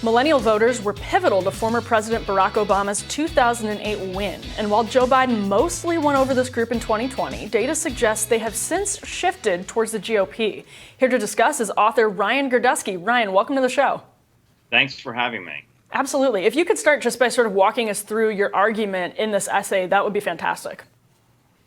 Millennial voters were pivotal to former President Barack Obama's 2008 win. And while Joe Biden mostly won over this group in 2020, data suggests they have since shifted towards the GOP. Here to discuss is author Ryan Girdusky. Ryan, welcome to the show. Thanks for having me. Absolutely. If you could start just by sort of walking us through your argument in this essay, that would be fantastic.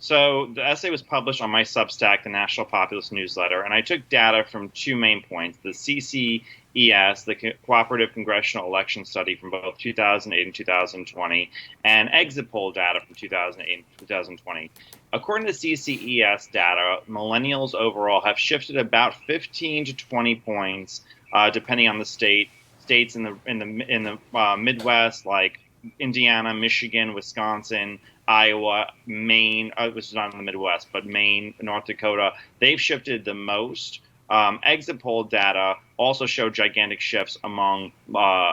So the essay was published on my Substack, the National Populist Newsletter, and I took data from two main points: the CCES, the Cooperative Congressional Election Study from both 2008 and 2020, and exit poll data from 2008 and 2020. According to CCES data, millennials overall have shifted about 15 to 20 points, depending on the state. States in the Midwest, like Indiana, Michigan, Wisconsin, Iowa, Maine, which is not in the Midwest, but Maine, North Dakota, they've shifted the most. Exit poll data also show gigantic shifts among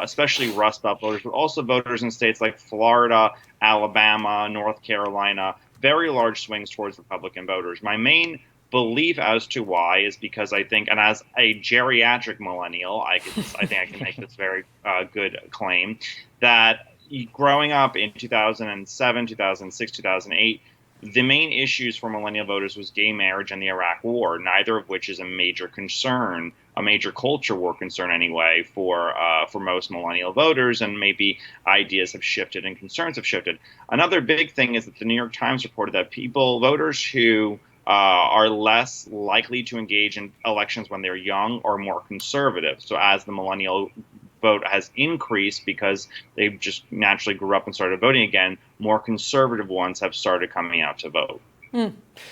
especially Rust Belt voters, but also voters in states like Florida, Alabama, North Carolina, very large swings towards Republican voters. My main belief as to why is because I think, and as a geriatric millennial, I think I can make this very good claim, that growing up in 2007, 2006, 2008, the main issues for millennial voters was gay marriage and the Iraq War, neither of which is a major concern, a major culture war concern anyway, for most millennial voters, and maybe ideas have shifted and concerns have shifted. Another big thing is that the New York Times reported that voters who are less likely to engage in elections when they're young or more conservative. So as the millennial vote has increased because they just naturally grew up and started voting again, more conservative ones have started coming out to vote.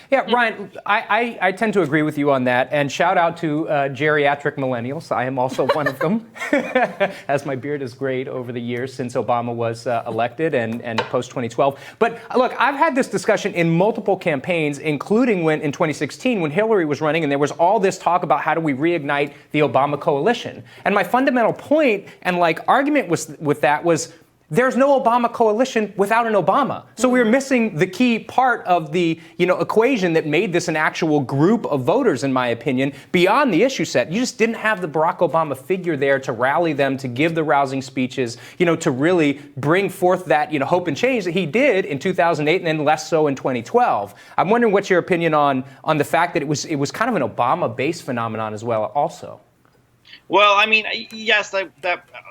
Yeah, Ryan, I tend to agree with you on that. And shout out to geriatric millennials. I am also one of them, as my beard has grayed over the years since Obama was elected and post-2012. But look, I've had this discussion in multiple campaigns, including in 2016 when Hillary was running, and there was all this talk about how do we reignite the Obama coalition. And my fundamental point and argument with that was, there's no Obama coalition without an Obama. So we're missing the key part of the equation that made this an actual group of voters, in my opinion, beyond the issue set. You just didn't have the Barack Obama figure there to rally them, to give the rousing speeches, to really bring forth that hope and change that he did in 2008 and then less so in 2012. I'm wondering what's your opinion on the fact that it was kind of an Obama-based phenomenon as well also. Well, I mean, yes, that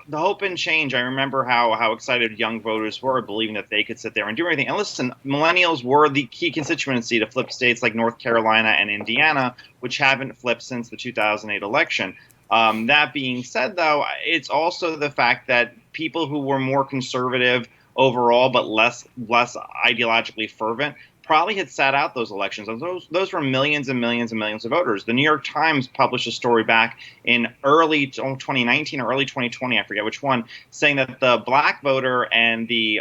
the hope and change. I remember how excited young voters were, believing that they could sit there and do anything. And listen, millennials were the key constituency to flip states like North Carolina and Indiana, which haven't flipped since the 2008 election. That being said, though, it's also the fact that people who were more conservative overall but less ideologically fervent probably had sat out those elections. Those were millions and millions and millions of voters. The New York Times published a story back in early 2019 or early 2020, I forget which one, saying that the black voter and the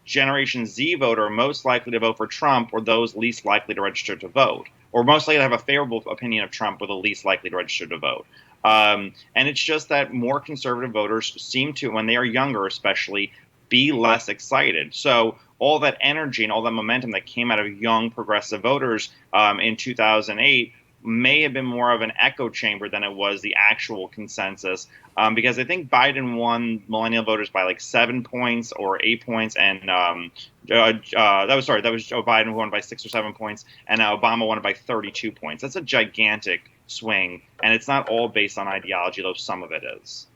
Generation Z voter most likely to vote for Trump were those least likely to register to vote, or most likely to have a favorable opinion of Trump were the least likely to register to vote. And it's just that more conservative voters seem to, when they are younger especially, be less excited. So all that energy and all that momentum that came out of young progressive voters in 2008 may have been more of an echo chamber than it was the actual consensus, because I think Biden won millennial voters by 7 points or 8 points, and that was Joe Biden who won by 6 or 7 points, and Obama won by 32 points. That's a gigantic swing, and it's not all based on ideology, though some of it is.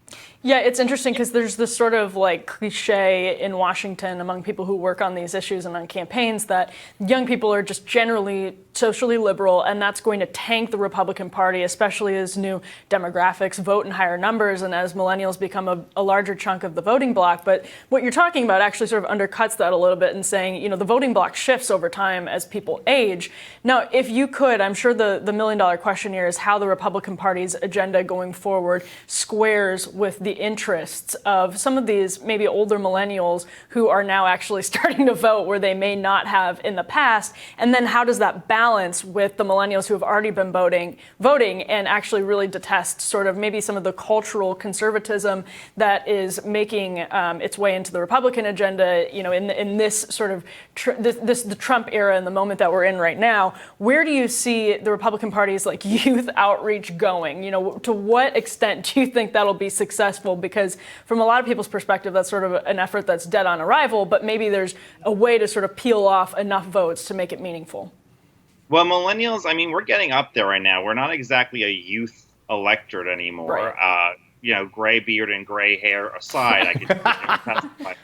Yeah, it's interesting because there's this sort of cliche in Washington among people who work on these issues and on campaigns that young people are just generally socially liberal, and that's going to tank the Republican Party, especially as new demographics vote in higher numbers and as millennials become a larger chunk of the voting bloc. But what you're talking about actually sort of undercuts that a little bit in saying, the voting bloc shifts over time as people age. Now, if you could, I'm sure the $1 million question here is how the Republican Party's agenda going forward squares with the interests of some of these maybe older millennials who are now actually starting to vote where they may not have in the past. And then how does that balance with the millennials who have already been voting and actually really detest sort of maybe some of the cultural conservatism that is making its way into the Republican agenda, in this sort of the Trump era and the moment that we're in right now. Where do you see the Republican Party's youth outreach going? To what extent do you think that'll be successful successful? Because from a lot of people's perspective, that's sort of an effort that's dead on arrival, but maybe there's a way to sort of peel off enough votes to make it meaningful. Well, millennials, I mean, we're getting up there right now. We're not exactly a youth electorate anymore. Right. Gray beard and gray hair aside, I could testify to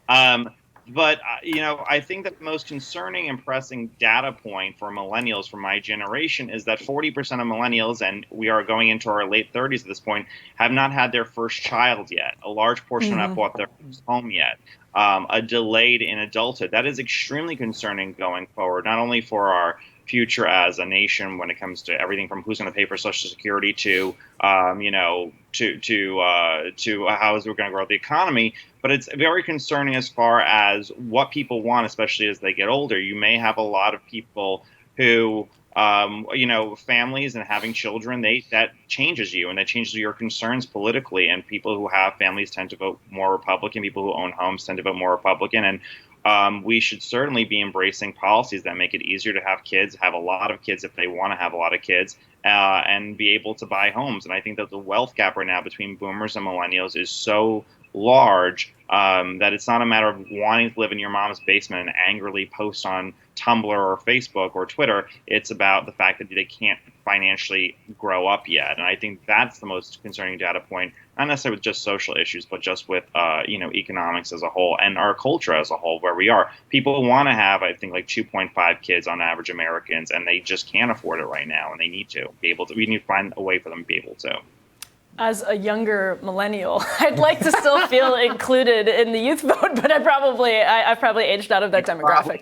that. But I think that the most concerning and pressing data point for millennials from my generation is that 40% of millennials, and we are going into our late 30s at this point, have not had their first child yet. A large portion have not bought their first home yet. A delayed in adulthood. That is extremely concerning going forward, not only for our future as a nation when it comes to everything from who's going to pay for Social Security to how is we're going to grow the economy, but it's very concerning as far as what people want, especially as they get older. You may have a lot of people who, families and having children, that changes you and that changes your concerns politically. And people who have families tend to vote more Republican. People who own homes tend to vote more Republican. And we should certainly be embracing policies that make it easier to have kids, have a lot of kids if they want to have a lot of kids, and be able to buy homes. And I think that the wealth gap right now between boomers and millennials is so large that it's not a matter of wanting to live in your mom's basement and angrily post on Tumblr or Facebook or Twitter. It's about the fact that they can't financially grow up yet. And I think that's the most concerning data point, not necessarily with just social issues, but just with, economics as a whole and our culture as a whole, where we are. People want to have, I think, like 2.5 kids on average Americans, and they just can't afford it right now. And they need to be able to, we need to find a way for them to be able to. As a younger millennial, I'd like to still feel included in the youth vote, but I've probably aged out of that demographic.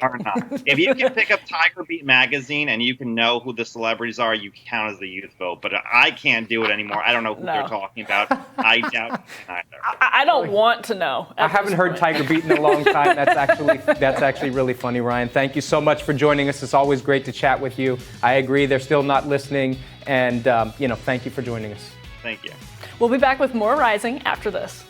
If you can pick up Tiger Beat magazine and you can know who the celebrities are, you count as the youth vote. But I can't do it anymore. I don't know who they're talking about. I doubt it either. I don't want to know. I haven't heard Tiger Beat in a long time. That's actually really funny, Ryan. Thank you so much for joining us. It's always great to chat with you. I agree, they're still not listening, and thank you for joining us. Thank you. We'll be back with more Rising after this.